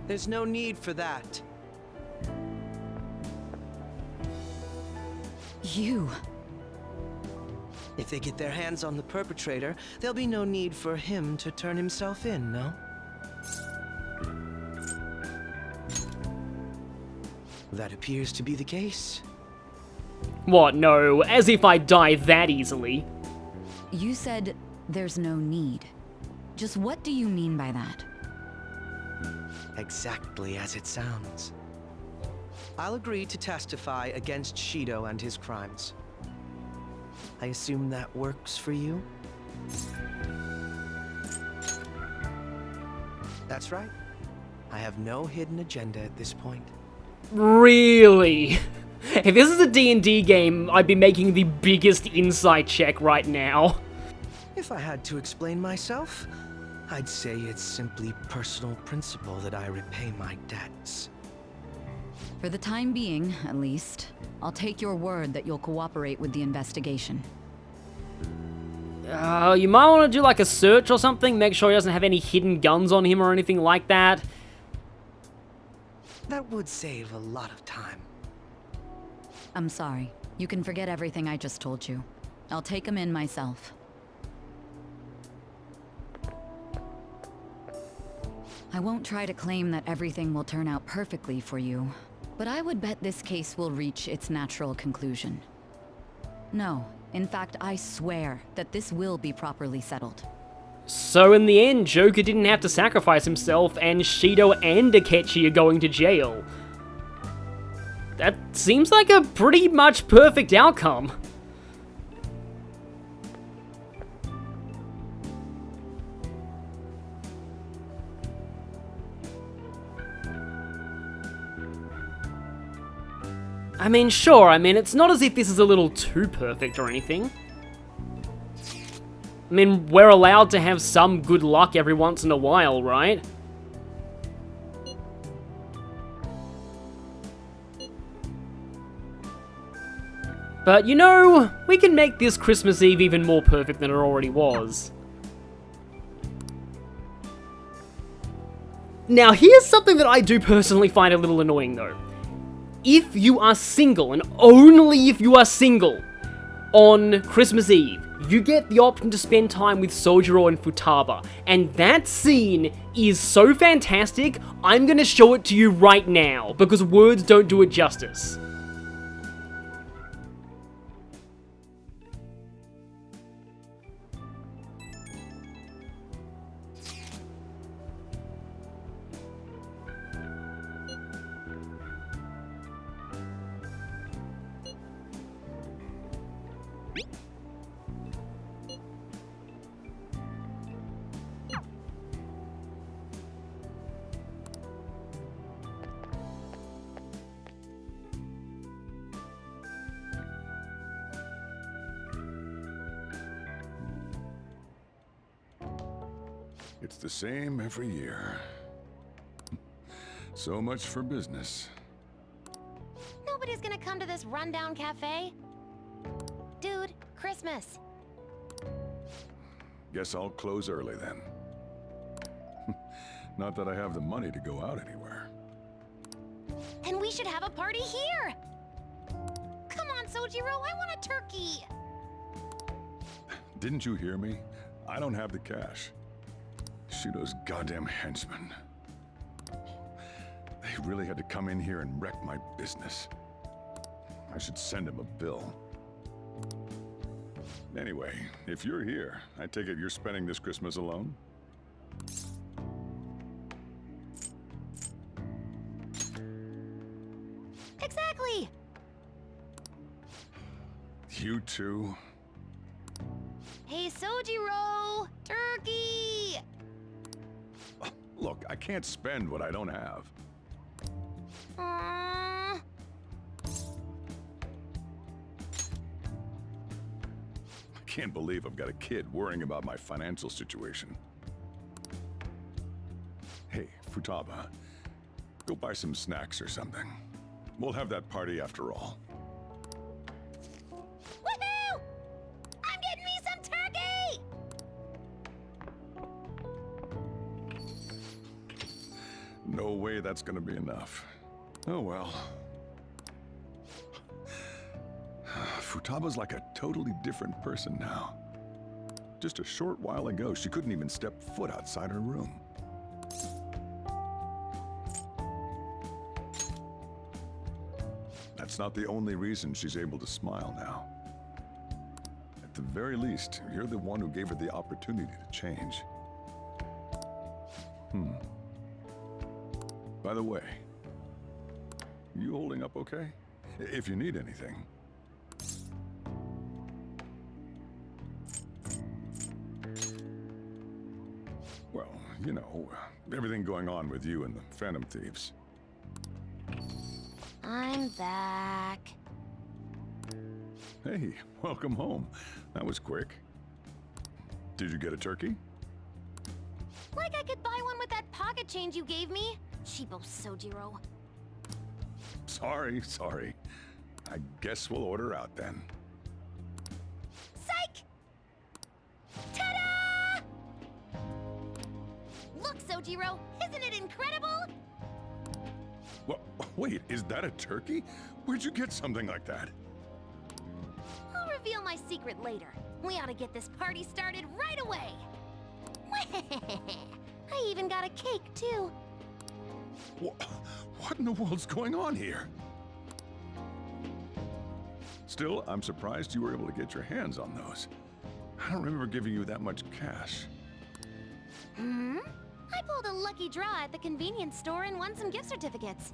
There's no need for that. You... If they get their hands on the perpetrator, there'll be no need for him to turn himself in, no? That appears to be the case. What, no, as if I die that easily. You said there's no need. Just what do you mean by that? Exactly as it sounds. I'll agree to testify against Shido and his crimes. I assume that works for you? That's right. I have no hidden agenda at this point. Really? If this is a D&D game, I'd be making the biggest insight check right now. If I had to explain myself, I'd say it's simply personal principle that I repay my debts. For the time being, at least, I'll take your word that you'll cooperate with the investigation. You might want to do like a search or something, make sure he doesn't have any hidden guns on him or anything like that. That would save a lot of time. I'm sorry. You can forget everything I just told you. I'll take him in myself. I won't try to claim that everything will turn out perfectly for you, but I would bet this case will reach its natural conclusion. No, in fact, I swear that this will be properly settled. So in the end, Joker didn't have to sacrifice himself, and Shido and Akechi are going to jail. That seems like a pretty much perfect outcome. I mean, sure, it's not as if this is a little too perfect or anything. I mean, we're allowed to have some good luck every once in a while, right? But you know, we can make this Christmas Eve even more perfect than it already was. Now, here's something that I do personally find a little annoying though. If you are single, and only if you are single, on Christmas Eve, you get the option to spend time with Sojiro and Futaba, and that scene is so fantastic, I'm gonna show it to you right now, because words don't do it justice. It's the same every year. So much for business. Nobody's gonna come to this rundown cafe. Dude, Christmas. Guess I'll close early then. Not that I have the money to go out anywhere. Then we should have a party here. Come on, Sojiro, I want a turkey. Didn't you hear me? I don't have the cash. Shido's goddamn henchmen. They really had to come in here and wreck my business. I should send him a bill. Anyway, if you're here, I take it you're spending this Christmas alone? Exactly. You too? Hey, Sojiro, turkey. Look, I can't spend what I don't have. Aww. I can't believe I've got a kid worrying about my financial situation. Hey, Futaba, go buy some snacks or something. We'll have that party after all. Woohoo! I'm getting me some turkey! no way that's gonna be enough. Oh well. Futaba's like a totally different person now. Just a short while ago, she couldn't even step foot outside her room. That's not the only reason she's able to smile now. At the very least, you're the one who gave her the opportunity to change. By the way, you holding up okay? If you need anything. Well, you know, everything going on with you and the Phantom Thieves. I'm back. Hey, welcome home. That was quick. Did you get a turkey? Like I could buy one with that pocket change you gave me. Cheapo Sojiro. Sorry. I guess we'll order out then. Psych! Ta-da! Look, Sojiro, isn't it incredible? Well, wait, is that a turkey? Where'd you get something like that? I'll reveal my secret later. We ought to get this party started right away. I even got a cake, too. What in the world's going on here? Still, I'm surprised you were able to get your hands on those. I don't remember giving you that much cash. I pulled a lucky draw at the convenience store and won some gift certificates.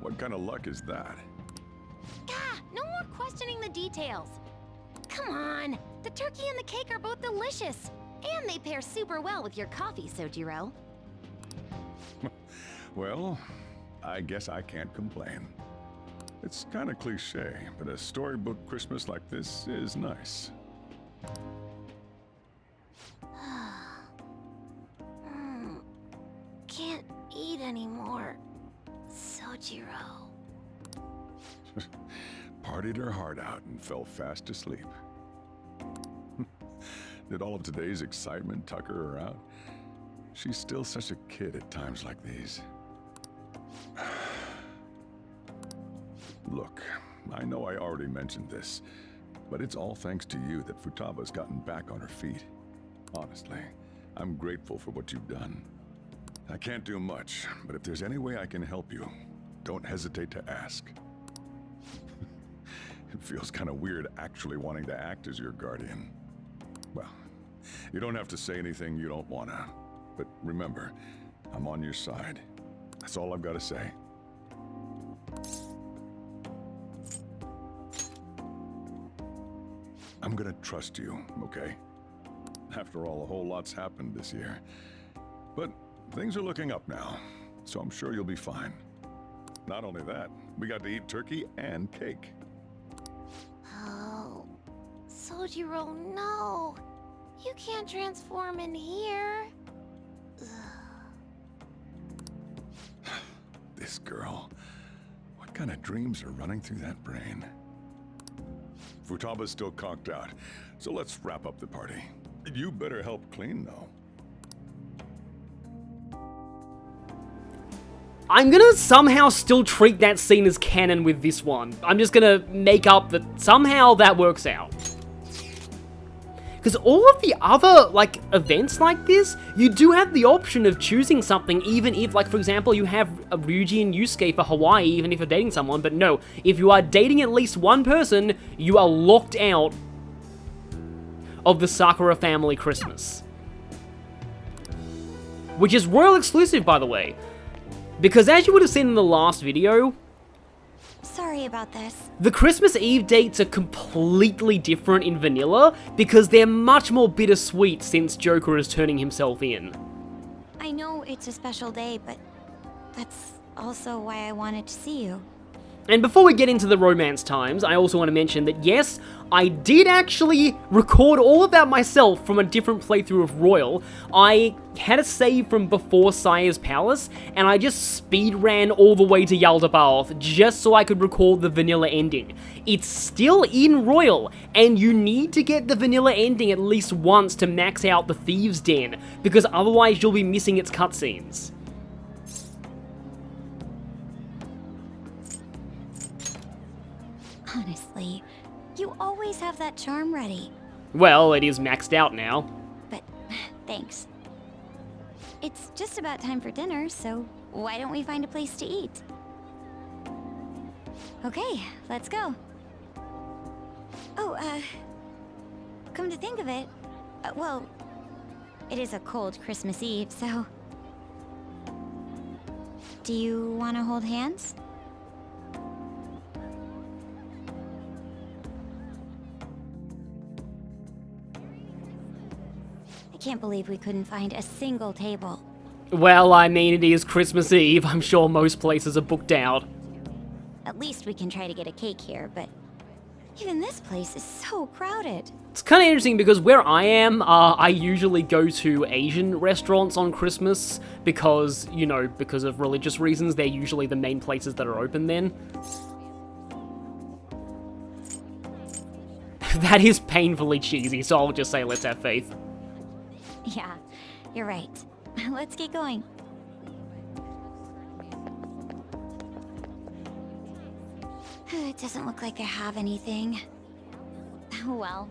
What kind of luck is that? No more questioning the details. Come on, the turkey and the cake are both delicious. And they pair super well with your coffee, Sojiro. Well, I guess I can't complain. It's kind of cliche, but a storybook Christmas like this is nice. Can't eat anymore, Sojiro. Partied her heart out and fell fast asleep. Did all of today's excitement tucker her out? She's still such a kid at times like these. Look, I know I already mentioned this, but it's all thanks to you that Futaba's gotten back on her feet. Honestly, I'm grateful for what you've done. I can't do much, but if there's any way I can help you, don't hesitate to ask. It feels kind of weird actually wanting to act as your guardian. Well, you don't have to say anything you don't wanna, but remember, I'm on your side. That's all I've got to say. I'm gonna trust you, okay? After all, a whole lot's happened this year. But things are looking up now, so I'm sure you'll be fine. Not only that, we got to eat turkey and cake. Oh, Sojiro, no. You can't transform in here. This girl. What kind of dreams are running through that brain? Futaba's still conked out, so let's wrap up the party. You better help clean, though. I'm gonna somehow still treat that scene as canon with this one. I'm just gonna make up that somehow that works out. Because all of the other, like, events like this, you do have the option of choosing something, even if, like, for example, you have a Ryuji and Yusuke for Hawaii, even if you're dating someone, but no, if you are dating at least one person, you are locked out of the Sakura family Christmas. Which is royal exclusive, by the way. Because as you would have seen in the last video, Sorry about this. the Christmas Eve dates are completely different in vanilla because they're much more bittersweet since Joker is turning himself in. I know it's a special day, but that's also why I wanted to see you. And before we get into the romance times, I also want to mention that yes, I did actually record all of that myself from a different playthrough of Royal. I had a save from before Sire's Palace, and I just speed ran all the way to Yaldabaoth just so I could record the vanilla ending. It's still in Royal, and you need to get the vanilla ending at least once to max out the Thieves' Den, because otherwise you'll be missing its cutscenes. Honestly, you always have that charm ready. Well, it is maxed out now. But thanks. It's just about time for dinner, so why don't we find a place to eat? Okay, let's go. Oh, come to think of it, well, it is a cold Christmas Eve, so... Do you want to hold hands? I can't believe we couldn't find a single table. Well, I mean, it is Christmas Eve. I'm sure most places are booked out. At least we can try to get a cake here, but even this place is so crowded. It's kind of interesting because where I am, I usually go to Asian restaurants on Christmas because, you know, because of religious reasons, they're usually the main places that are open then. That is painfully cheesy, so I'll just say let's have faith. Yeah, you're right. Let's get going. It doesn't look like they have anything. Well,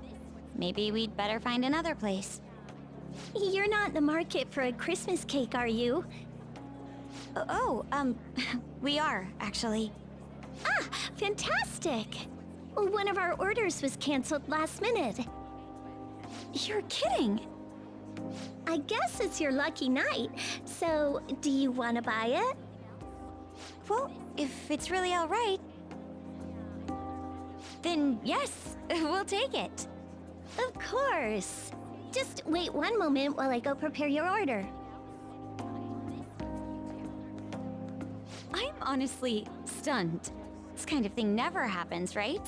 maybe we'd better find another place. You're not in the market for a Christmas cake, are you? We are, actually. Ah, fantastic! One of our orders was canceled last minute. You're kidding. I guess it's your lucky night, so do you want to buy it? Well, if it's really all right, then yes, we'll take it. Of course. Just wait one moment while I go prepare your order. I'm honestly stunned. This kind of thing never happens, right?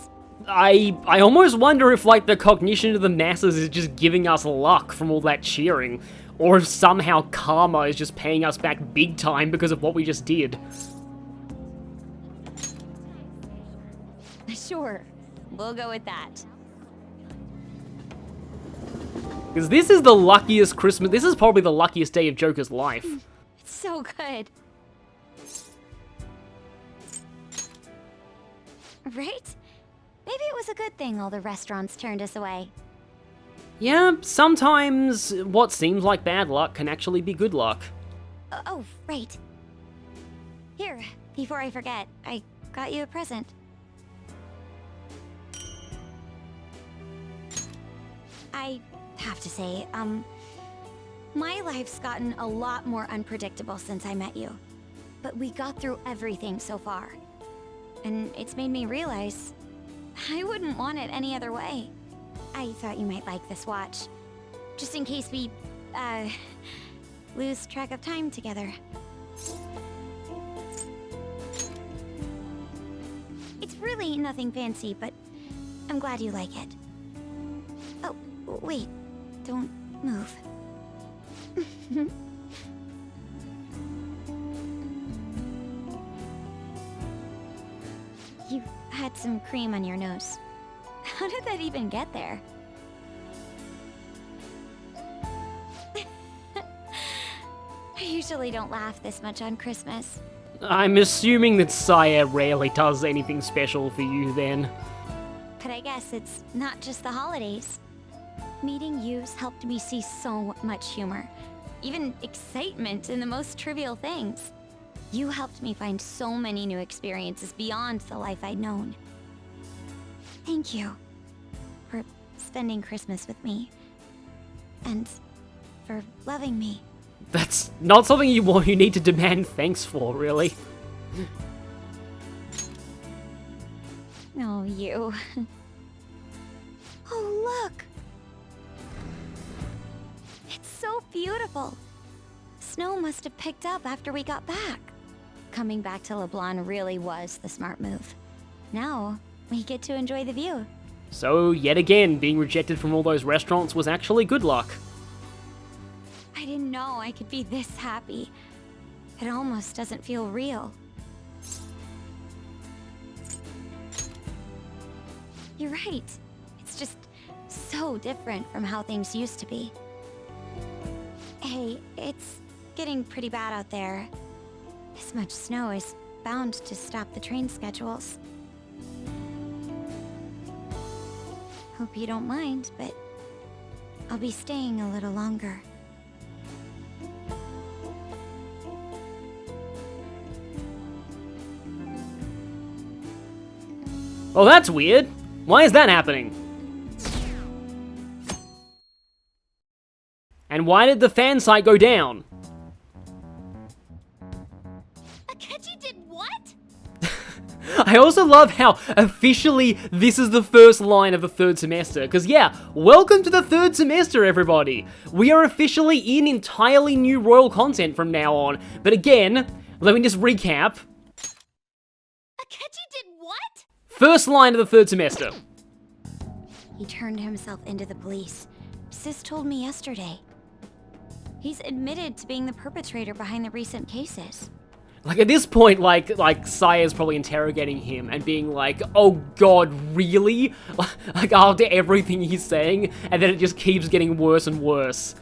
I almost wonder if, like, the cognition of the masses is just giving us luck from all that cheering, or if somehow karma is just paying us back big time because of what we just did. Sure, we'll go with that. Because this is the luckiest Christmas, this is probably the luckiest day of Joker's life. It's so good. Right? Maybe it was a good thing all the restaurants turned us away. Yeah, sometimes what seems like bad luck can actually be good luck. Oh, right. Here, before I forget, I got you a present. I have to say, my life's gotten a lot more unpredictable since I met you. But we got through everything so far. And it's made me realize I wouldn't want it any other way. I thought you might like this watch. Just in case we, lose track of time together. It's really nothing fancy, but I'm glad you like it. Oh, wait. Don't move. You had some cream on your nose. How did that even get there? I usually don't laugh this much on Christmas. I'm assuming that Sire rarely does anything special for you then. But I guess it's not just the holidays. Meeting you's helped me see so much humor, even excitement in the most trivial things. You helped me find so many new experiences beyond the life I'd known. Thank you for spending Christmas with me, and for loving me. That's not something you need to demand thanks for, really. Oh, you. Oh, look! It's so beautiful. Snow must have picked up after we got back. coming back to LeBlanc really was the smart move. Now, we get to enjoy the view. So, yet again, being rejected from all those restaurants was actually good luck. I didn't know I could be this happy. It almost doesn't feel real. You're right. It's just so different from how things used to be. Hey, it's getting pretty bad out there. This much snow is bound to stop the train schedules. Hope you don't mind, but I'll be staying a little longer. Oh, that's weird. Why is that happening? And why did the fan site go down? Akechi did what? I also love how officially this is the first line of the third semester, because yeah, welcome to the third semester, everybody! We are officially in entirely new royal content from now on, but again, let me just recap. Akechi did what? First line of the third semester. He turned himself into the police. Sis told me yesterday. He's admitted to being the perpetrator behind the recent cases. Like, at this point, like Saya's probably interrogating him and being like, oh god, really? Like, after everything he's saying, and then it just keeps getting worse and worse.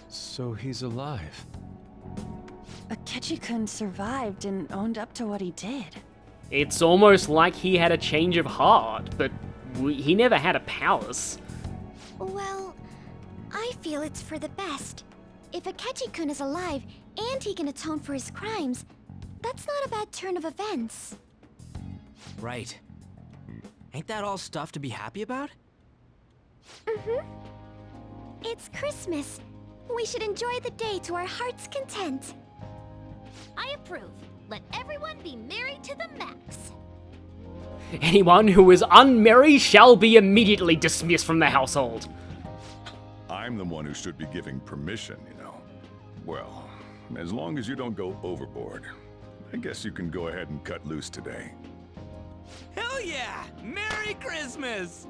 So he's alive. Akechi-kun survived and owned up to what he did. It's almost like he had a change of heart, but he never had a palace. Well, I feel it's for the best. If Akechi-kun is alive and he can atone for his crimes, that's not a bad turn of events. Right. Ain't that all stuff to be happy about? Mm-hmm. It's Christmas. We should enjoy the day to our heart's content. I approve. Let everyone be merry to the max. Anyone who is unmerry shall be immediately dismissed from the household. I'm the one who should be giving permission, you know. Well, as long as you don't go overboard, I guess you can go ahead and cut loose today. Hell yeah! Merry Christmas!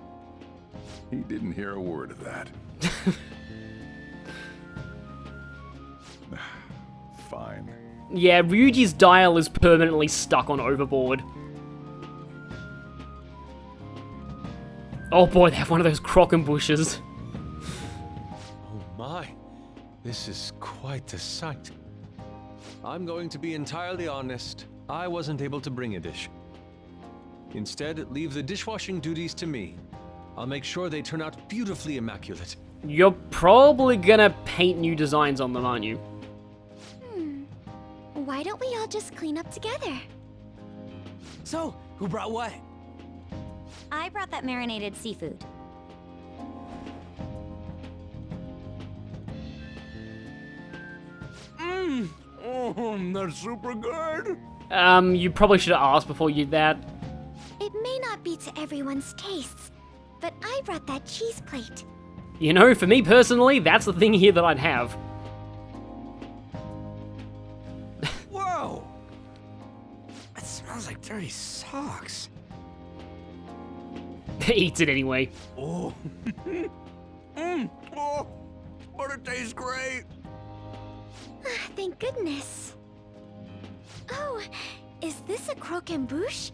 He didn't hear a word of that. Fine. Yeah, Ryuji's dial is permanently stuck on overboard. Oh boy, they have one of those crockenbushes. Oh my, this is quite a sight. I'm going to be entirely honest. I wasn't able to bring a dish. Instead, leave the dishwashing duties to me. I'll make sure they turn out beautifully immaculate. You're probably gonna paint new designs on them, aren't you? Why don't we all just clean up together? So, who brought what? I brought that marinated seafood. That's super good! You probably should have asked before you did that. It may not be to everyone's tastes, but I brought that cheese plate. You know, for me personally, that's the thing here that I'd have. Whoa! It smells like dirty socks. Eats it anyway. Oh. Oh, but it tastes great. Thank goodness. Oh, is this a croquembouche?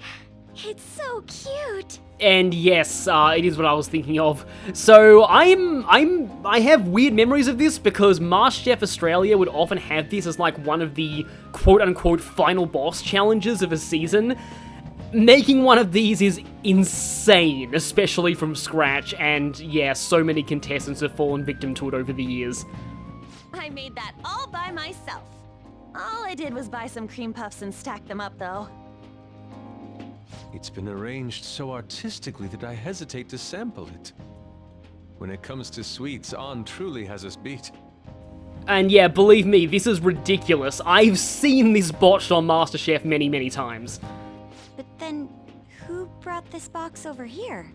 It's so cute. And yes, it is what I was thinking of. So I have weird memories of this because MasterChef Australia would often have this as like one of the quote-unquote final boss challenges of a season. Making one of these is insane, especially from scratch, and yeah, so many contestants have fallen victim to it over the years. I made that all by myself. All I did was buy some cream puffs and stack them up, though. It's been arranged so artistically that I hesitate to sample it. When it comes to sweets, An truly has us beat. And yeah, believe me, this is ridiculous. I've seen this botched on MasterChef many, many times. But then, who brought this box over here?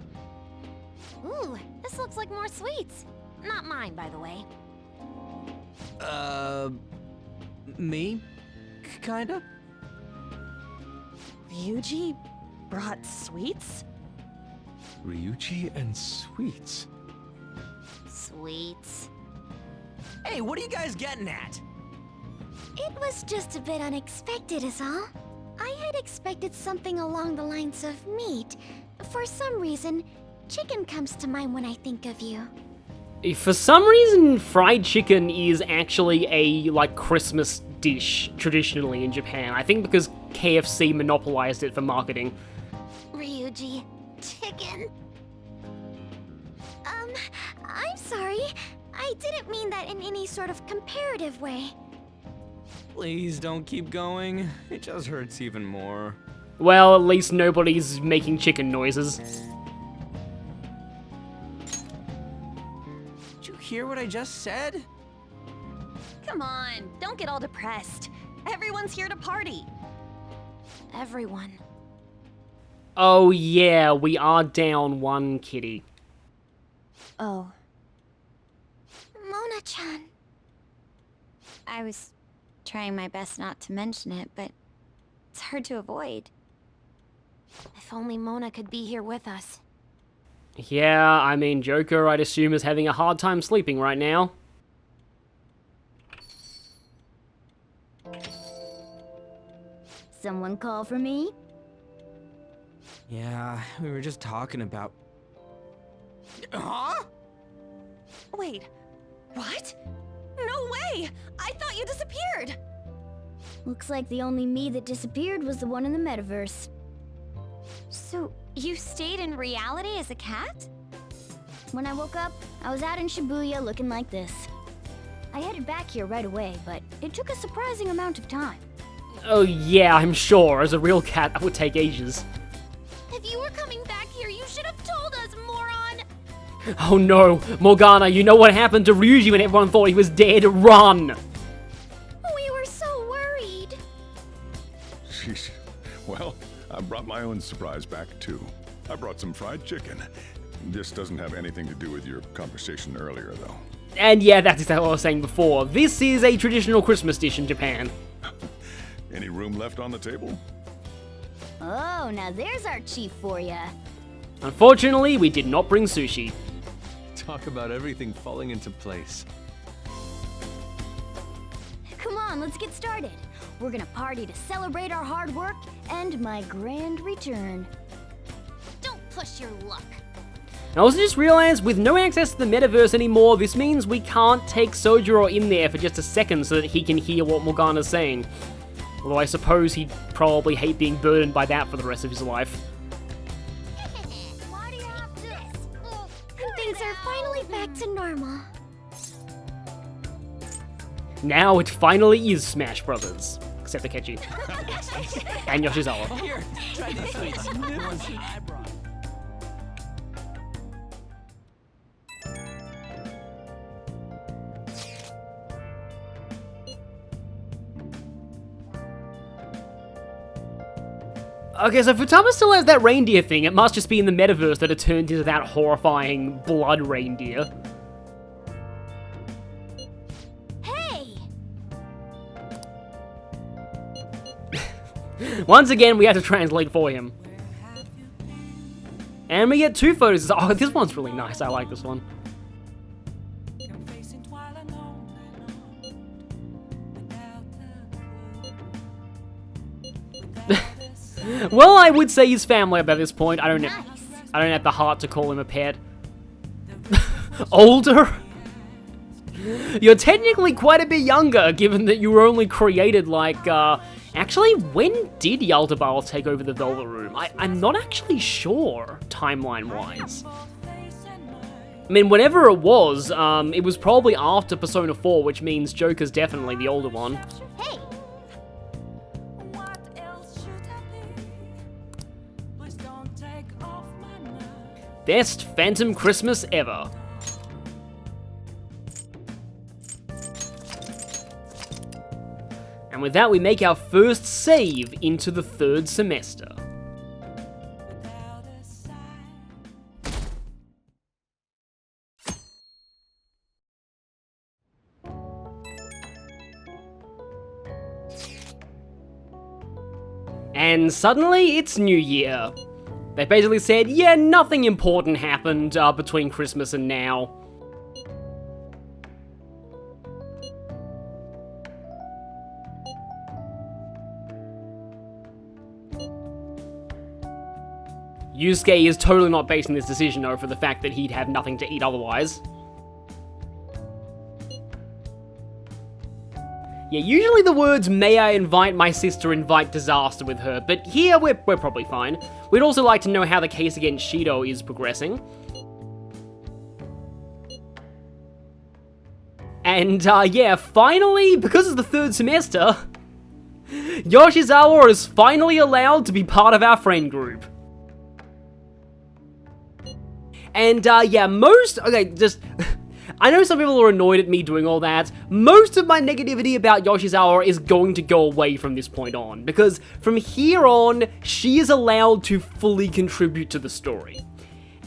Ooh, this looks like more sweets. Not mine, by the way. Me? Kinda? Ryuji brought sweets? Ryuji and sweets. Sweets. Hey, what are you guys getting at? It was just a bit unexpected is all. I had expected something along the lines of meat. For some reason, chicken comes to mind when I think of you. For some reason, fried chicken is actually a, like, Christmas dish, traditionally in Japan. I think because KFC monopolized it for marketing. Ryuji, chicken. I'm sorry. I didn't mean that in any sort of comparative way. Please don't keep going. It just hurts even more. Well, at least nobody's making chicken noises. Did you hear what I just said? Come on, don't get all depressed. Everyone's here to party. Everyone. Oh yeah, we are down one kitty. Oh. Mona-chan. I was trying my best not to mention it, but it's hard to avoid. If only Mona could be here with us. Yeah, I mean, Joker, I'd assume, is having a hard time sleeping right now. Someone call for me? Yeah, we were just talking about... Huh? Wait, what? No way! I thought you disappeared! Looks like the only me that disappeared was the one in the metaverse. So, you stayed in reality as a cat? When I woke up, I was out in Shibuya looking like this. I headed back here right away, but it took a surprising amount of time. Oh yeah, I'm sure. As a real cat, that would take ages. If you were coming back here, you should have told us, moron! Oh no, Morgana, you know what happened to Ryuji when everyone thought he was dead? Run! We were so worried. Sheesh. Well, I brought my own surprise back too. I brought some fried chicken. This doesn't have anything to do with your conversation earlier, though. And yeah, that's exactly what I was saying before. This is a traditional Christmas dish in Japan. Any room left on the table? Oh, now there's our chief for ya. Unfortunately, we did not bring sushi. Talk about everything falling into place. Come on, let's get started. We're gonna party to celebrate our hard work and my grand return. Don't push your luck. I also just realized, with no access to the metaverse anymore, this means we can't take Sojiro in there for just a second so that he can hear what Morgana's saying. Although I suppose he'd probably hate being burdened by that for the rest of his life. Why do you have this? Things are finally back to normal. Now it finally is Smash Brothers. Except Akechi. And Yoshizawa. Here, try these sweets. I brought. Okay, so Futaba still has that reindeer thing. It must just be in the metaverse that it turned into that horrifying blood reindeer. Hey! Once again, we have to translate for him. And we get two photos. Oh, this one's really nice. I like this one. Well, I would say he's family up at this point. I don't have the heart to call him a pet. Older? You're technically quite a bit younger, given that you were only created like, actually, when did Yaldabaoth take over the Velvet Room? I'm not actually sure, timeline-wise. I mean, whenever it was probably after Persona 4, which means Joker's definitely the older one. Hey! Best Phantom Christmas ever. And with that, we make our first save into the third semester. And suddenly, it's New Year. They basically said, yeah, nothing important happened between Christmas and now. Yusuke is totally not basing this decision over the fact that he'd have nothing to eat otherwise. Yeah, usually the words, may I invite my sister, invite disaster with her, but here we're probably fine. We'd also like to know how the case against Shido is progressing. And, yeah, finally, because of the third semester, Yoshizawa is finally allowed to be part of our friend group. And, yeah, I know some people are annoyed at me doing all that. Most of my negativity about Yoshizawa is going to go away from this point on, because from here on, she is allowed to fully contribute to the story.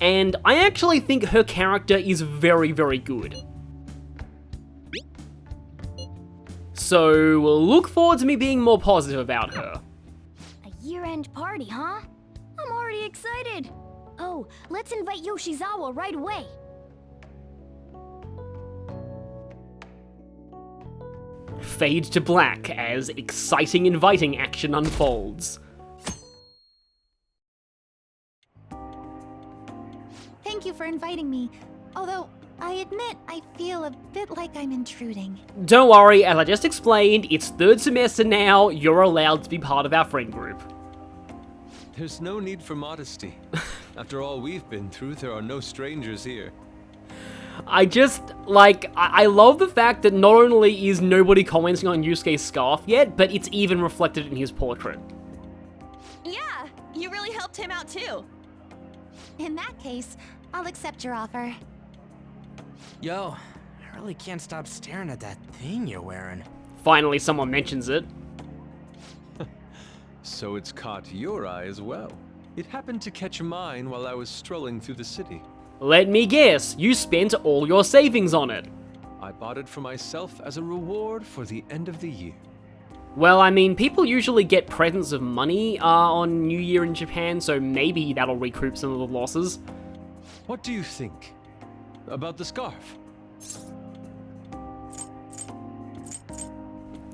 And I actually think her character is very, very good. So, we'll look forward to me being more positive about her. A year-end party, huh? I'm already excited. Oh, let's invite Yoshizawa right away. Fade to black as exciting inviting action unfolds. Thank you for inviting me, although I admit I feel a bit like I'm intruding. Don't worry, as I just explained, it's third semester now, you're allowed to be part of our friend group. There's no need for modesty. After all we've been through, there are no strangers here. I love the fact that not only is nobody commenting on Yusuke's scarf yet, but it's even reflected in his portrait. Yeah, you really helped him out too. In that case, I'll accept your offer. Yo, I really can't stop staring at that thing you're wearing. Finally, someone mentions it. So it's caught your eye as well. It happened to catch mine while I was strolling through the city. Let me guess, you spent all your savings on it. I bought it for myself as a reward for the end of the year. Well, I mean, people usually get presents of money on New Year in Japan, so maybe that'll recoup some of the losses. What do you think about the scarf?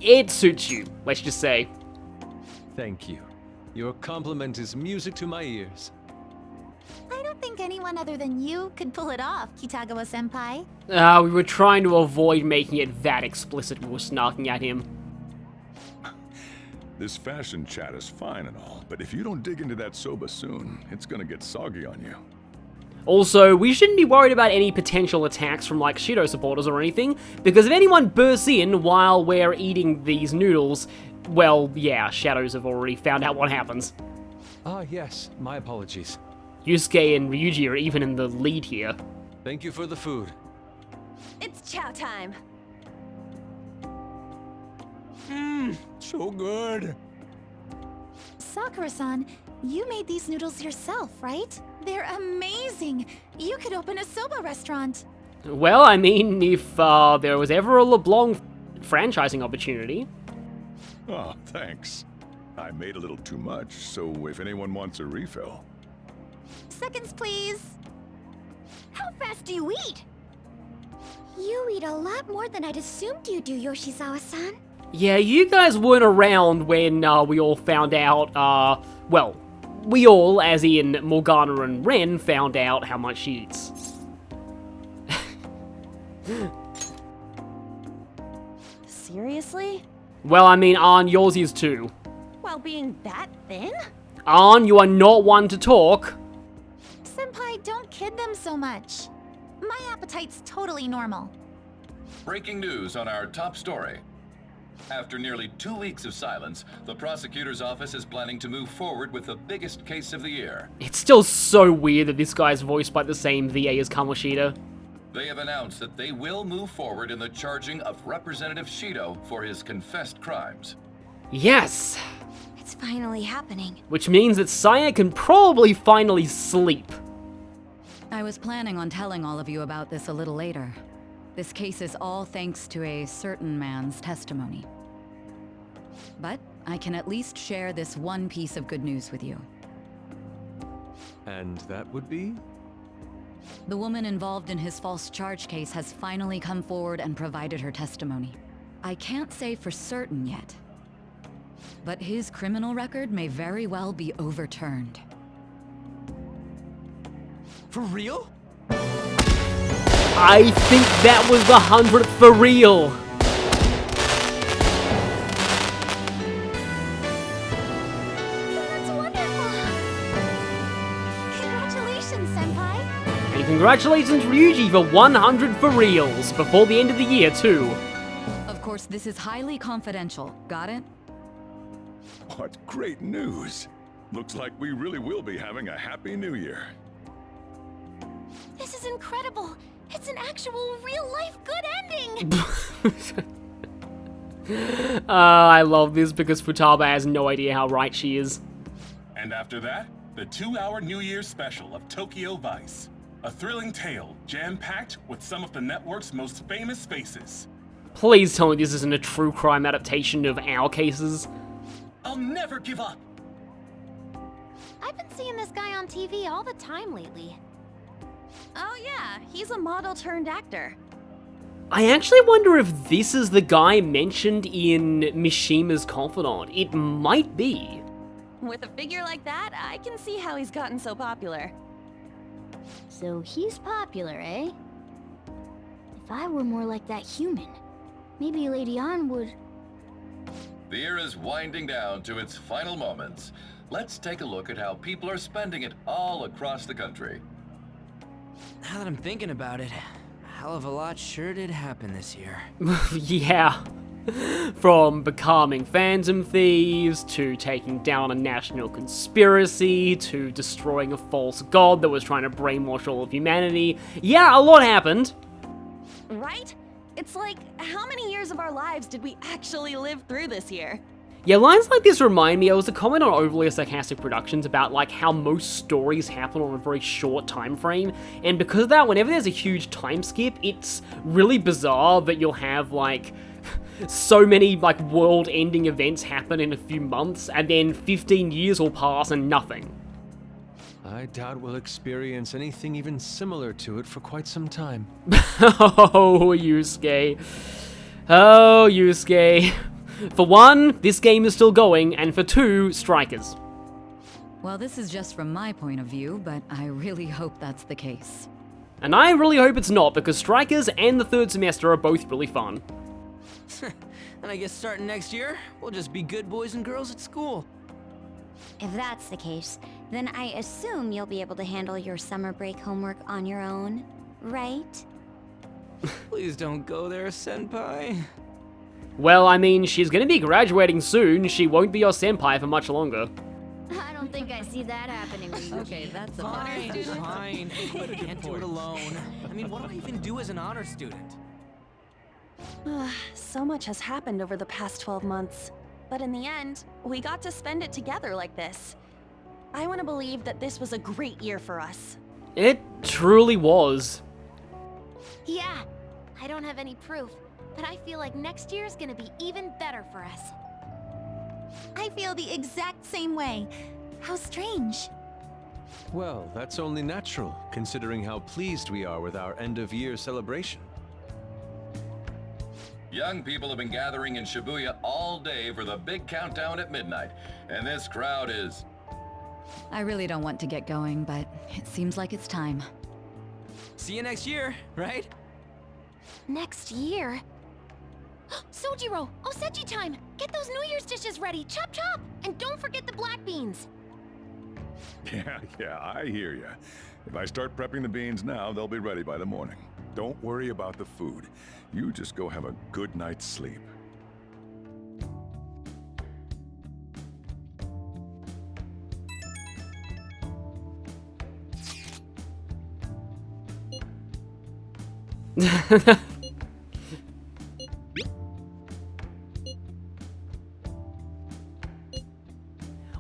It suits you, let's just say. Thank you. Your compliment is music to my ears. I don't think anyone other than you could pull it off, Kitagawa-senpai. We were trying to avoid making it that explicit when we were snarking at him. This fashion chat is fine and all, but if you don't dig into that soba soon, it's gonna get soggy on you. Also, we shouldn't be worried about any potential attacks from, like, Shido supporters or anything, because if anyone bursts in while we're eating these noodles, well, yeah, Shadows have already found out what happens. Ah, yes, my apologies. Yusuke and Ryuji are even in the lead here. Thank you for the food. It's chow time. So good. Sakura-san, you made these noodles yourself, right? They're amazing! You could open a soba restaurant. Well, I mean, if there was ever a LeBlanc franchising opportunity. Oh, thanks. I made a little too much, so if anyone wants a refill. Seconds, please. How fast do you eat? You eat a lot more than I'd assumed you do, Yoshizawa-san. Yeah, you guys weren't around when we all found out, well, we all, as in Morgana and Ren, found out how much she eats. Seriously? Well, I mean, Arn, yours is too. While being that thin? Arn, you are not one to talk. Senpai, don't kid them so much. My appetite's totally normal. Breaking news on our top story. After nearly 2 weeks of silence, the prosecutor's office is planning to move forward with the biggest case of the year. It's still so weird that this guy's voiced by the same VA as Kamoshida. They have announced that they will move forward in the charging of Representative Shido for his confessed crimes. Yes! It's finally happening. Which means that Saya can probably finally sleep. I was planning on telling all of you about this a little later. This case is all thanks to a certain man's testimony. But I can at least share this one piece of good news with you. And that would be? The woman involved in his false charge case has finally come forward and provided her testimony. I can't say for certain yet, but his criminal record may very well be overturned. For real? I think that was the 100th for real. That's wonderful! Congratulations, Senpai! And congratulations Ryuji for 100 for reals, before the end of the year too. Of course, this is highly confidential. Got it? What great news! Looks like we really will be having a happy new year. This is incredible! It's an actual real-life good ending! I love this because Futaba has no idea how right she is. And after that, the 2-hour New Year's special of Tokyo Vice. A thrilling tale, jam-packed with some of the network's most famous faces. Please tell me this isn't a true crime adaptation of our cases. I'll never give up! I've been seeing this guy on TV all the time lately. Oh yeah, he's a model turned actor. I actually wonder if this is the guy mentioned in Mishima's Confidant. It might be. With a figure like that, I can see how he's gotten so popular. So he's popular, eh? If I were more like that human, maybe Lady Ann would... The year is winding down to its final moments. Let's take a look at how people are spending it all across the country. Now that I'm thinking about it, a hell of a lot sure did happen this year. Yeah. From becoming phantom thieves, to taking down a national conspiracy, to destroying a false god that was trying to brainwash all of humanity. Yeah, a lot happened. Right? It's like, how many years of our lives did we actually live through this year? Yeah, lines like this remind me, I was a comment on Overly Sarcastic Productions about like how most stories happen on a very short time frame, and because of that, whenever there's a huge time skip, it's really bizarre that you'll have like so many like world-ending events happen in a few months, and then 15 years will pass and nothing. I doubt we'll experience anything even similar to it for quite some time. Oh, Yusuke. Oh, Yusuke. For one, this game is still going, and for two, strikers. Well, this is just from my point of view, but I really hope that's the case. And I really hope it's not, because strikers and the third semester are both really fun. And I guess starting next year, we'll just be good boys and girls at school. If that's the case, then I assume you'll be able to handle your summer break homework on your own, right? Please don't go there, Senpai. Well, I mean, she's gonna be graduating soon. She won't be your senpai for much longer. I don't think I see that happening. Okay, that's a Fine, fine. I can't do it alone. I mean, what do I even do as an honor student? So much has happened over the past 12 months. But in the end, we got to spend it together like this. I want to believe that this was a great year for us. It truly was. Yeah, I don't have any proof, but I feel like next year's gonna be even better for us. I feel the exact same way. How strange. Well, that's only natural, considering how pleased we are with our end-of-year celebration. Young people have been gathering in Shibuya all day for the big countdown at midnight, and this crowd is... I really don't want to get going, but it seems like it's time. See you next year, right? Next year? Sojiro! Osechi time! Get those New Year's dishes ready! Chop chop! And don't forget the black beans! Yeah, I hear ya. If I start prepping the beans now, they'll be ready by the morning. Don't worry about the food. You just go have a good night's sleep.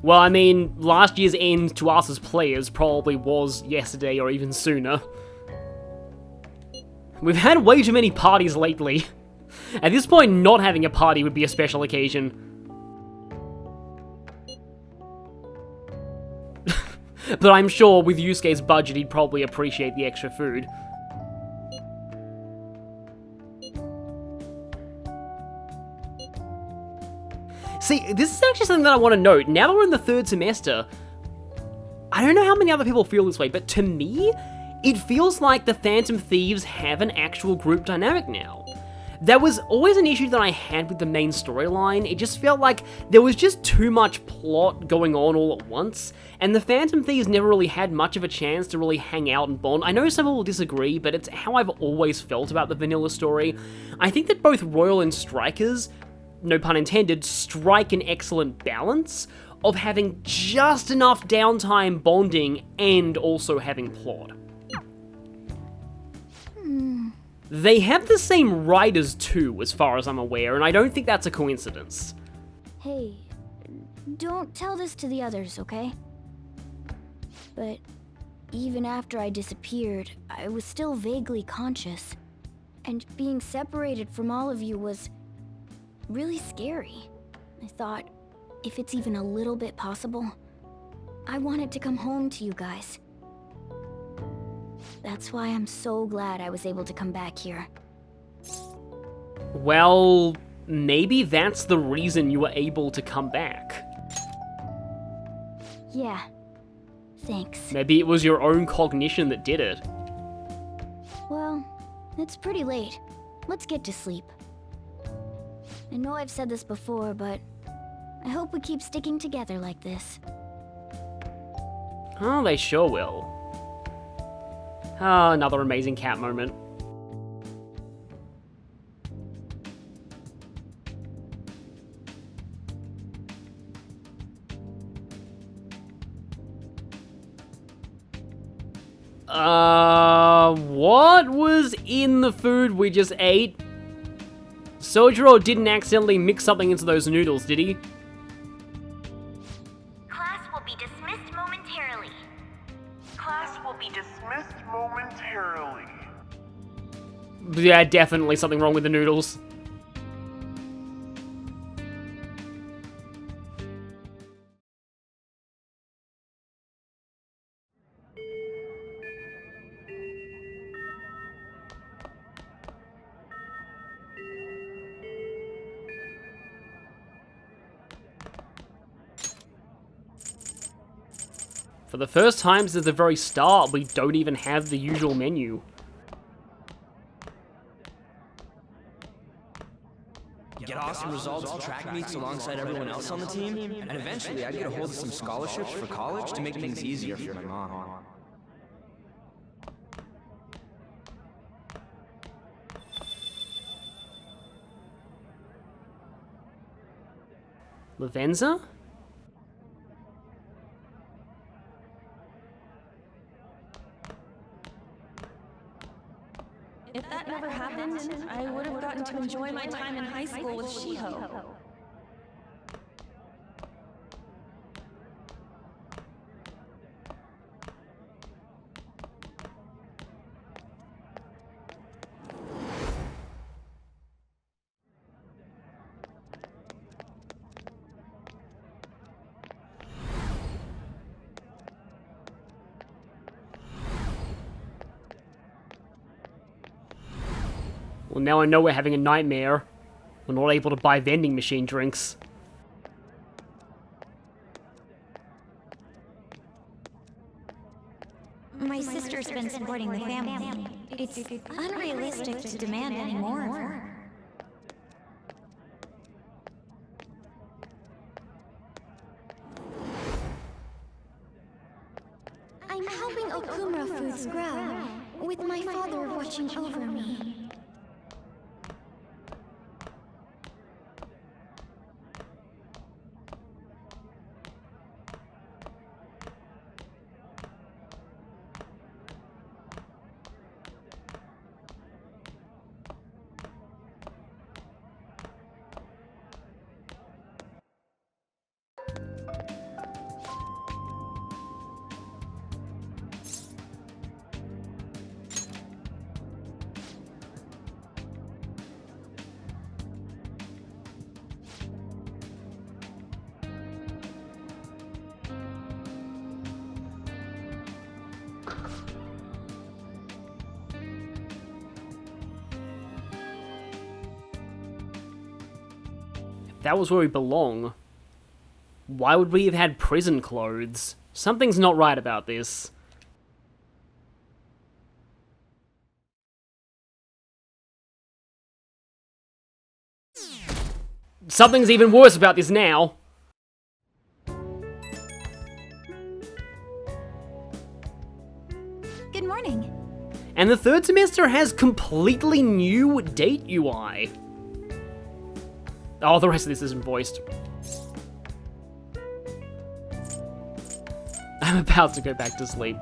Well, I mean, last year's end to us as players probably was yesterday or even sooner. We've had way too many parties lately. At this point, not having a party would be a special occasion. but I'm sure with Yusuke's budget, he'd probably appreciate the extra food. See, this is actually something that I want to note. Now that we're in the third semester, I don't know how many other people feel this way, but to me, it feels like the Phantom Thieves have an actual group dynamic now. That was always an issue that I had with the main storyline. It just felt like there was just too much plot going on all at once, and the Phantom Thieves never really had much of a chance to really hang out and bond. I know some people will disagree, but it's how I've always felt about the vanilla story. I think that both Royal and Strikers, no pun intended, strike an excellent balance of having just enough downtime bonding and also having plot. They have the same writers too, as far as I'm aware, and I don't think that's a coincidence. Hey, don't tell this to the others, okay? But even after I disappeared, I was still vaguely conscious. And being separated from all of you was really scary. I thought, if it's even a little bit possible, I wanted to come home to you guys. That's why I'm so glad I was able to come back here. Well, maybe that's the reason you were able to come back. Yeah. Thanks. Maybe it was your own cognition that did it. Well, it's pretty late. Let's get to sleep. I know I've said this before, but I hope we keep sticking together like this. Oh, they sure will. Ah, another amazing cat moment. What was in the food we just ate? Sojiro didn't accidentally mix something into those noodles, did he? Class will be dismissed momentarily. Class will be dismissed momentarily. Yeah, definitely something wrong with the noodles. For the first time since the very start, we don't even have the usual menu. Get awesome results, track meets alongside everyone else on the team, and eventually I'd get a hold of some scholarships for college to make things easier for my mom. Lavenza? If that never happened, I would have gotten to enjoy my time in high school with Shiho. Well, now I know we're having a nightmare. We're not able to buy vending machine drinks. My sister's been supporting the family. It's unrealistic to demand any more of her. I'm helping Okumura Foods grow, with my father watching over me. If that was where we belong, why would we have had prison clothes? Something's not right about this. Something's even worse about this now. Good morning. And the third semester has completely new date UI. Oh, the rest of this isn't voiced. I'm about to go back to sleep.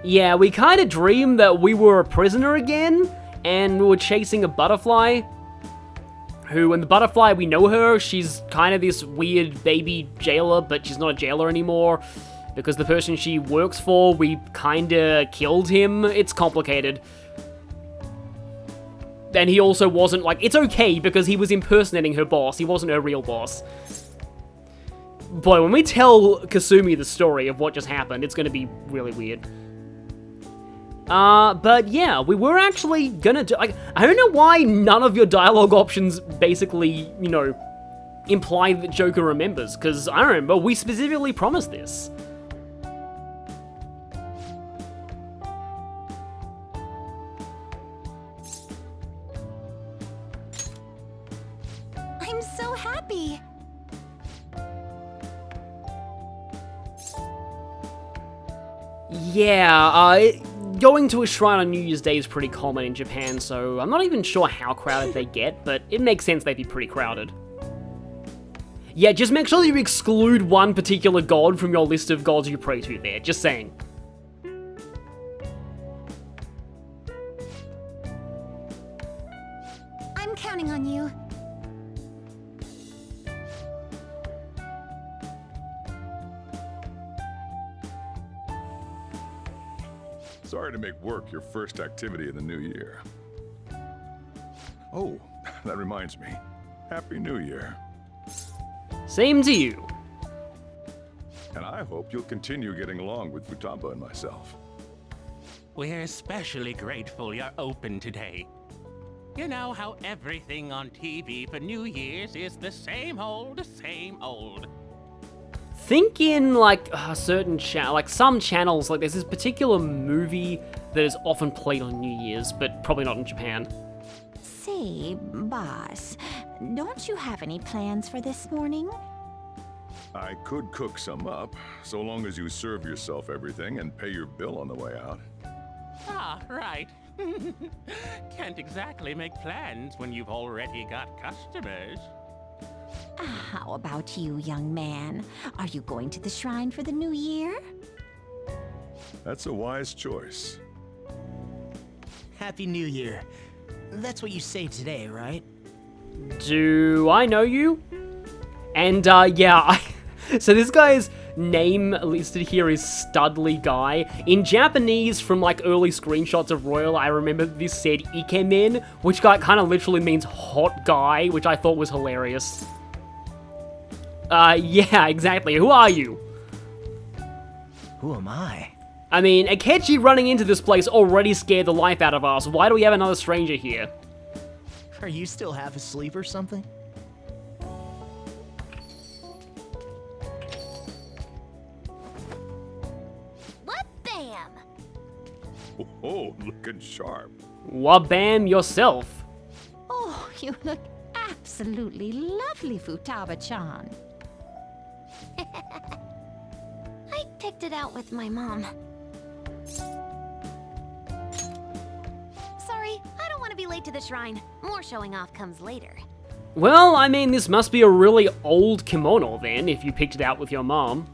Yeah, we kind of dreamed that we were a prisoner again, and we were chasing a butterfly. Who, and the butterfly, we know her, she's kind of this weird baby jailer, but she's not a jailer anymore. Because the person she works for, we kinda killed him. It's complicated. And he also wasn't, like, it's okay because he was impersonating her boss. He wasn't her real boss. Boy, when we tell Kasumi the story of what just happened, it's gonna be really weird. But yeah, we were actually gonna do, like, I don't know why none of your dialogue options basically, you know, imply that Joker remembers, because I remember we specifically promised this. I'm so happy. Yeah, going to a shrine on New Year's Day is pretty common in Japan, so I'm not even sure how crowded they get, but it makes sense they'd be pretty crowded. Yeah, just make sure you exclude one particular god from your list of gods you pray to there, just saying. I'm counting on you. Sorry to make work your first activity in the new year. Oh, that reminds me. Happy New Year. Same to you. And I hope you'll continue getting along with Futaba and myself. We're especially grateful you're open today. You know how everything on TV for New Year's is the same old, same old. Think in, like, a certain channel, like some channels, like there's this particular movie that is often played on New Year's, but probably not in Japan. Say, boss, don't you have any plans for this morning? I could cook some up, so long as you serve yourself everything and pay your bill on the way out. Ah, right. Can't exactly make plans when you've already got customers. How about you, young man? Are you going to the shrine for the new year? That's a wise choice. Happy New Year. That's what you say today, right? Do I know you? And, yeah, so this guy's name listed here is Studley Guy. In Japanese, from, like, early screenshots of Royal, I remember this said Ikemen, which kind of literally means hot guy, which I thought was hilarious. Yeah, exactly. Who are you? Who am I? I mean, Akechi running into this place already scared the life out of us. Why do we have another stranger here? Are you still half asleep or something? What bam? Oh, looking sharp. Wabam yourself. Oh, you look absolutely lovely, Futaba-chan. I picked it out with my mom. Sorry, I don't want to be late to the shrine. More showing off comes later. Well, I mean, this must be a really old kimono then, if you picked it out with your mom.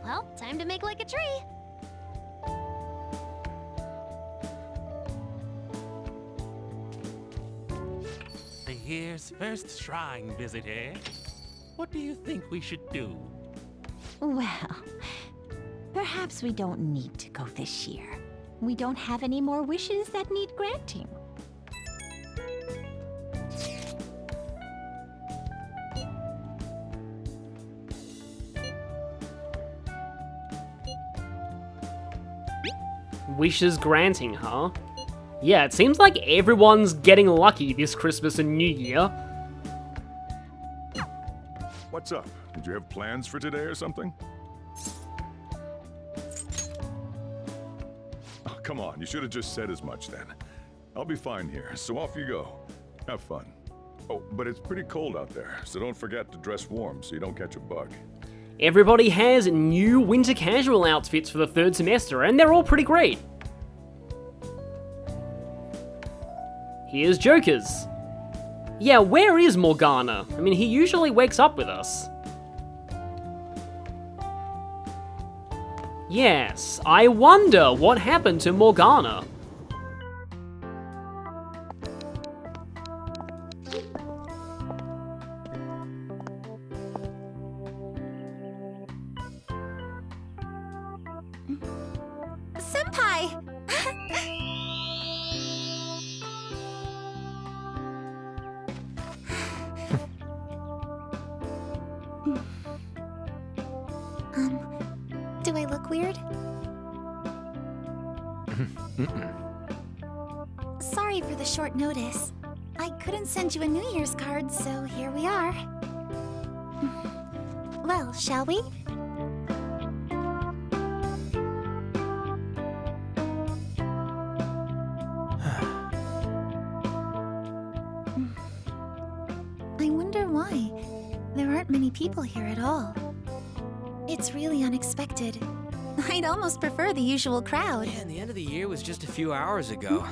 Well, time to make like a tree. The year's first shrine visitor. What do you think we should do? Well, perhaps we don't need to go this year. We don't have any more wishes that need granting. Wishes granting, huh? Yeah, it seems like everyone's getting lucky this Christmas and New Year. What's up? Did you have plans for today or something? Oh, come on, you should have just said as much then. I'll be fine here, so off you go. Have fun. Oh, but it's pretty cold out there, so don't forget to dress warm so you don't catch a bug. Everybody has new winter casual outfits for the third semester, and they're all pretty great. Here's Joker's. Yeah, where is Morgana? I mean, he usually wakes up with us. Yes, I wonder what happened to Morgana. Senpai! Do I look weird? Sorry for the short notice. I couldn't send you a New Year's card, so here we are. Well, shall we? I wonder why. There aren't many people here at all. It's really unexpected. I'd almost prefer the usual crowd. Yeah, and the end of the year was just a few hours ago.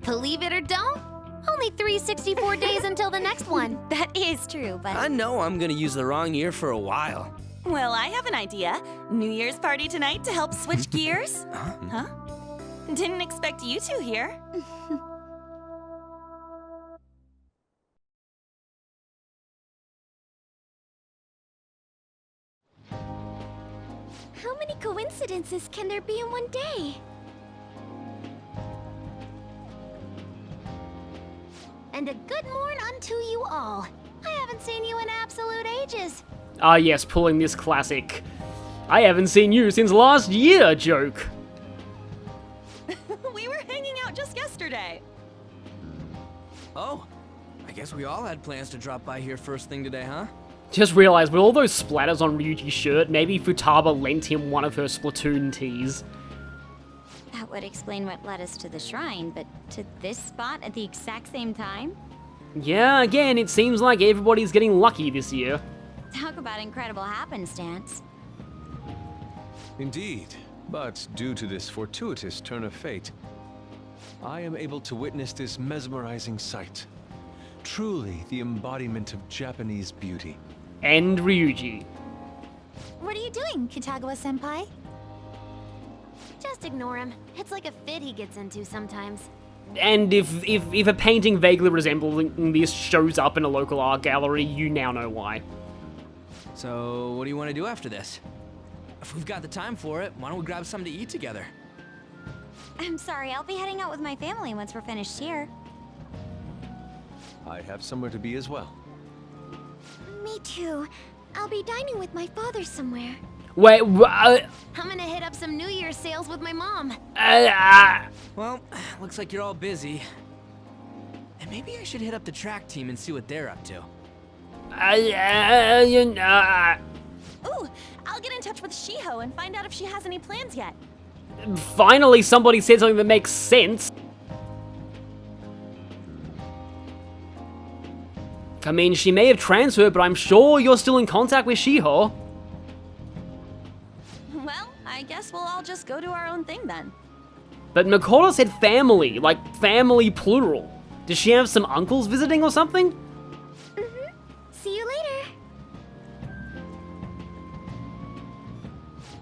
Believe it or don't, only 364 days until the next one. That is true, but... I know I'm gonna use the wrong year for a while. Well, I have an idea. New Year's party tonight to help switch gears? Huh? Didn't expect you two here. How many coincidences can there be in one day? And a good morn unto you all. I haven't seen you in absolute ages. Ah yes, pulling this classic "I haven't seen you since last year" joke. We were hanging out just yesterday. Oh, I guess we all had plans to drop by here first thing today, huh? Just realized with all those splatters on Ryuji's shirt, maybe Futaba lent him one of her Splatoon tees. That would explain what led us to the shrine, but to this spot at the exact same time? Yeah, again, it seems like everybody's getting lucky this year. Talk about incredible happenstance. Indeed, but due to this fortuitous turn of fate, I am able to witness this mesmerizing sight. Truly the embodiment of Japanese beauty. And Ryuji. What are you doing, Kitagawa-senpai? Just ignore him. It's like a fit he gets into sometimes. And if a painting vaguely resembling this shows up in a local art gallery, you now know why. So, what do you want to do after this? If we've got the time for it, why don't we grab something to eat together? I'm sorry, I'll be heading out with my family once we're finished here. I have somewhere to be as well. Me too. I'll be dining with my father somewhere. Wait, I'm gonna hit up some New Year's sales with my mom. Well, looks like you're all busy. And maybe I should hit up the track team and see what they're up to. Ooh, I'll get in touch with Shiho and find out if she has any plans yet. Finally, somebody said something that makes sense. I mean, she may have transferred, but I'm sure you're still in contact with Shiho. Well, I guess we'll all just go do our own thing then. But Makoto said family, like family plural. Does she have some uncles visiting or something? See you later.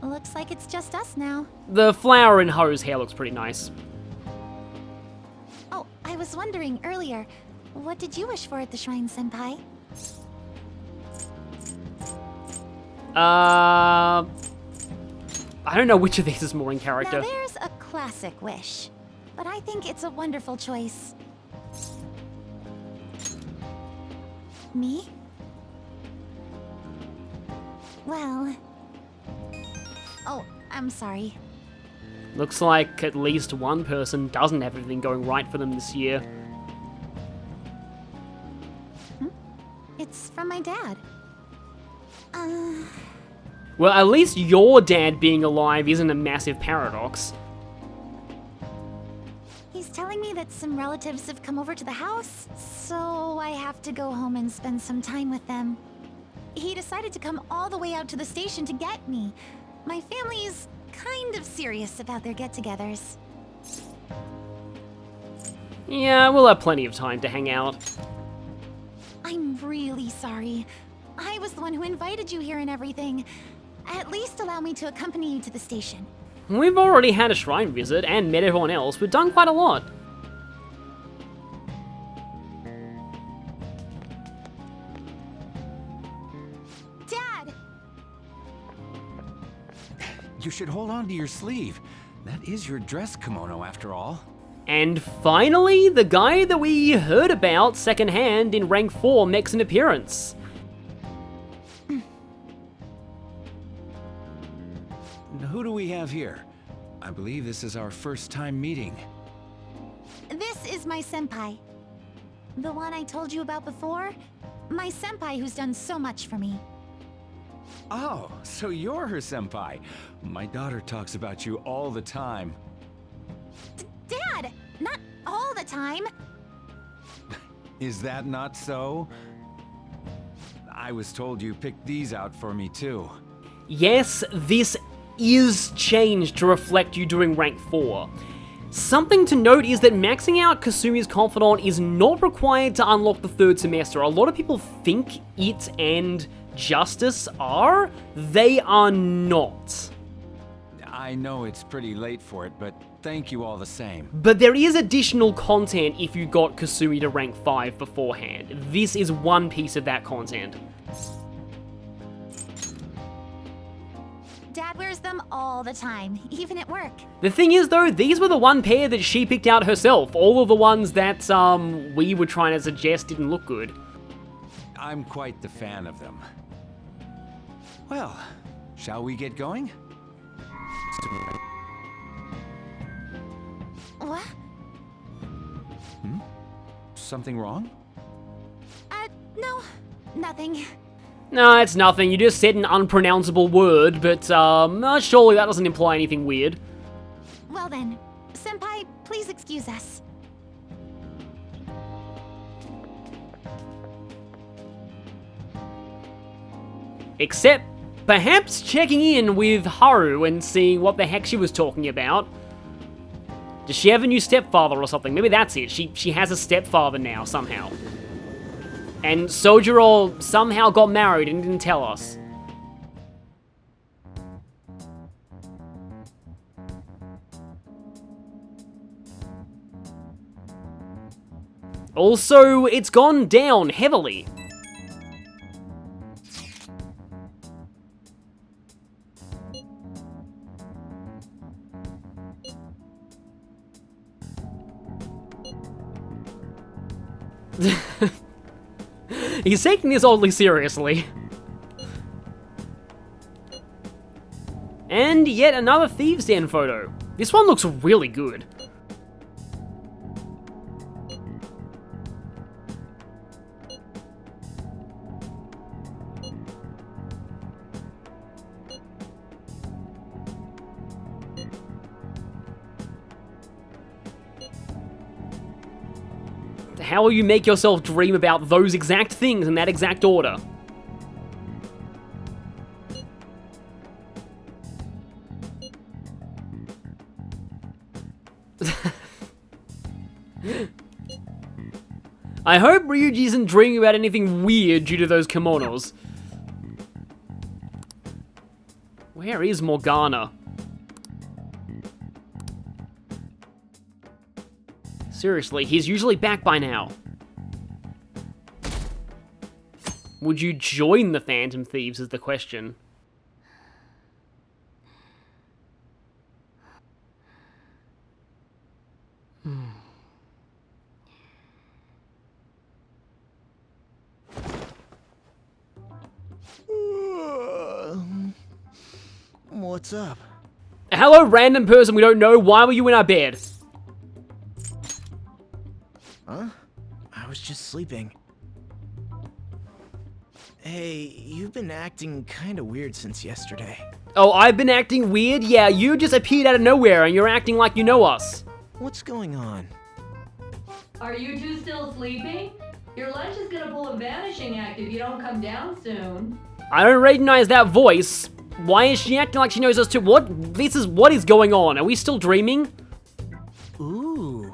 Looks like it's just us now. The flower in Haru's hair looks pretty nice. Oh, I was wondering earlier, what did you wish for at the shrine, senpai? I don't know which of these is more in character. Now there's a classic wish, but I think it's a wonderful choice. Me? Well... Oh, I'm sorry. Looks like at least one person doesn't have everything going right for them this year. It's from my dad. Well, at least your dad being alive isn't a massive paradox. He's telling me that some relatives have come over to the house, so I have to go home and spend some time with them. He decided to come all the way out to the station to get me. My family is kind of serious about their get-togethers. Yeah, we'll have plenty of time to hang out. I'm really sorry. I was the one who invited you here and everything. At least allow me to accompany you to the station. We've already had a shrine visit and met everyone else. We've done quite a lot. Dad! You should hold on to your sleeve. That is your dress kimono after all. And finally, the guy that we heard about secondhand in rank 4 makes an appearance. Who do we have here? I believe this is our first time meeting. This is my senpai. The one I told you about before? My senpai who's done so much for me. Oh, so you're her senpai. My daughter talks about you all the time. Dad! Not all the time! Is that not so? I was told you picked these out for me too. Yes, this is changed to reflect you doing rank 4. Something to note is that maxing out Kasumi's Confidant is not required to unlock the 3rd semester. A lot of people think it and Justice are. They are not. I know it's pretty late for it, but thank you all the same. But there is additional content if you got Kasumi to rank 5 beforehand. This is one piece of that content. Dad wears them all the time, even at work. The thing is though, these were the one pair that she picked out herself. All of the ones that we were trying to suggest didn't look good. I'm quite the fan of them. Well, shall we get going? What? Something wrong? No, nothing. No, it's nothing. You just said an unpronounceable word, but surely that doesn't imply anything weird. Well then, senpai, please excuse us. Except, perhaps checking in with Haru and seeing what the heck she was talking about. Does she have a new stepfather or something? Maybe that's it. She has a stepfather now, somehow. And Sojiro somehow got married and didn't tell us. Also, it's gone down heavily. He's taking this oddly seriously. And yet another Thieves' Den photo. This one looks really good. How will you make yourself dream about those exact things in that exact order? I hope Ryuji isn't dreaming about anything weird due to those kimonos. Where is Morgana? Seriously, he's usually back by now. Would you join the Phantom Thieves is the question. What's up? Hello, random person we don't know. Why were you in our bed? Huh? I was just sleeping. Hey, you've been acting kinda weird since yesterday. Oh, I've been acting weird? Yeah, you just appeared out of nowhere and you're acting like you know us. What's going on? Are you two still sleeping? Your lunch is gonna pull a vanishing act if you don't come down soon. I don't recognize that voice. Why is she acting like she knows us too? What is going on? Are we still dreaming? Ooh.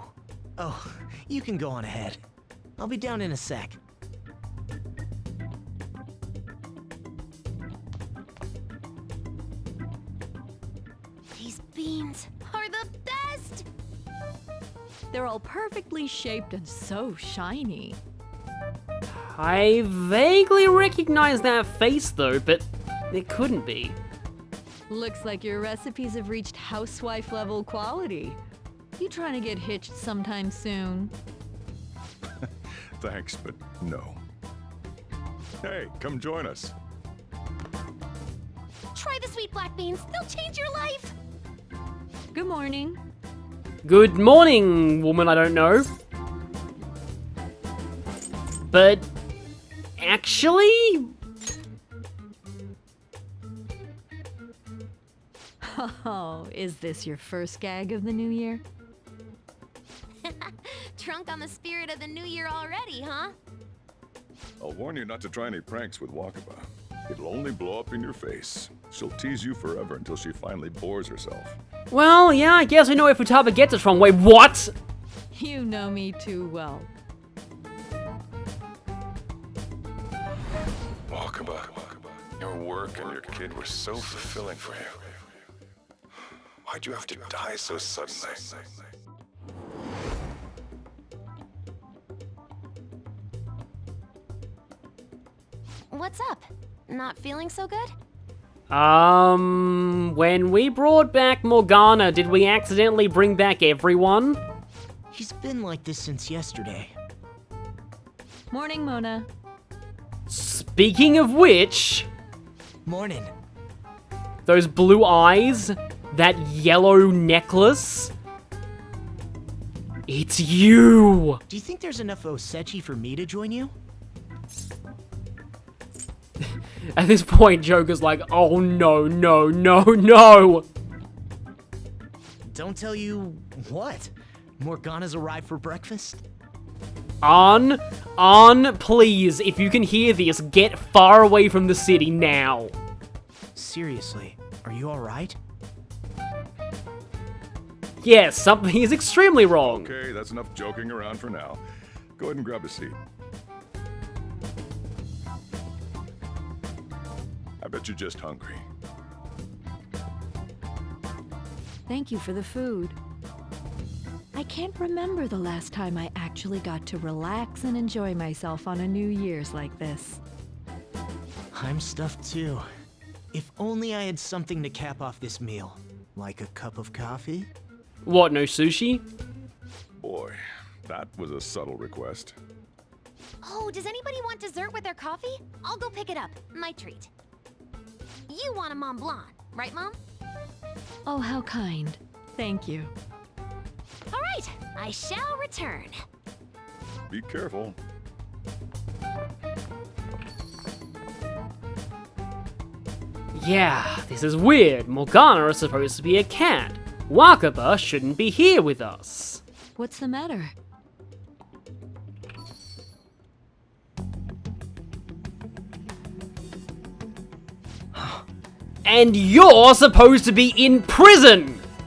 Oh, you can go on ahead. I'll be down in a sec. These beans are the best! They're all perfectly shaped and so shiny. I vaguely recognize that face though, but it couldn't be. Looks like your recipes have reached housewife level quality. You trying to get hitched sometime soon? Thanks, but no. Hey, come join us. Try the sweet black beans. They'll change your life. Good morning. Good morning, woman I don't know. But actually, oh, is this your first gag of the new year? Drunk on the spirit of the new year already, huh? I'll warn you not to try any pranks with Wakaba. It'll only blow up in your face. She'll tease you forever until she finally bores herself. well, yeah, I guess we know where Futaba gets it from. Wait, what? You know me too well. Wakaba, your work and your kid were so fulfilling for you. Why'd you have to die so suddenly? What's up? Not feeling so good? When we brought back Morgana, did we accidentally bring back everyone? He's been like this since yesterday. Morning, Mona. Speaking of which, Morning. those blue eyes, that yellow necklace, it's you! Do you think there's enough Osechi for me to join you? At this point, Joker's like, oh no, no, no, no! Don't tell you what? Morgana's arrived for breakfast? On, please, if you can hear this, get far away from the city now. Seriously, are you alright? Yes, something is extremely wrong. Okay, that's enough joking around for now. Go ahead and grab a seat. I bet you're just hungry. Thank you for the food. I can't remember the last time I actually got to relax and enjoy myself on a New Year's like this. I'm stuffed too. If only I had something to cap off this meal. Like a cup of coffee? What, no sushi? Boy, that was a subtle request. Oh, does anybody want dessert with their coffee? I'll go pick it up. My treat. You want a Mont Blanc, right, Mom? Oh, how kind. Thank you. All right, I shall return. Be careful. Yeah, this is weird. Morgana is supposed to be a cat. Wakaba shouldn't be here with us. What's the matter? And you're supposed to be in prison!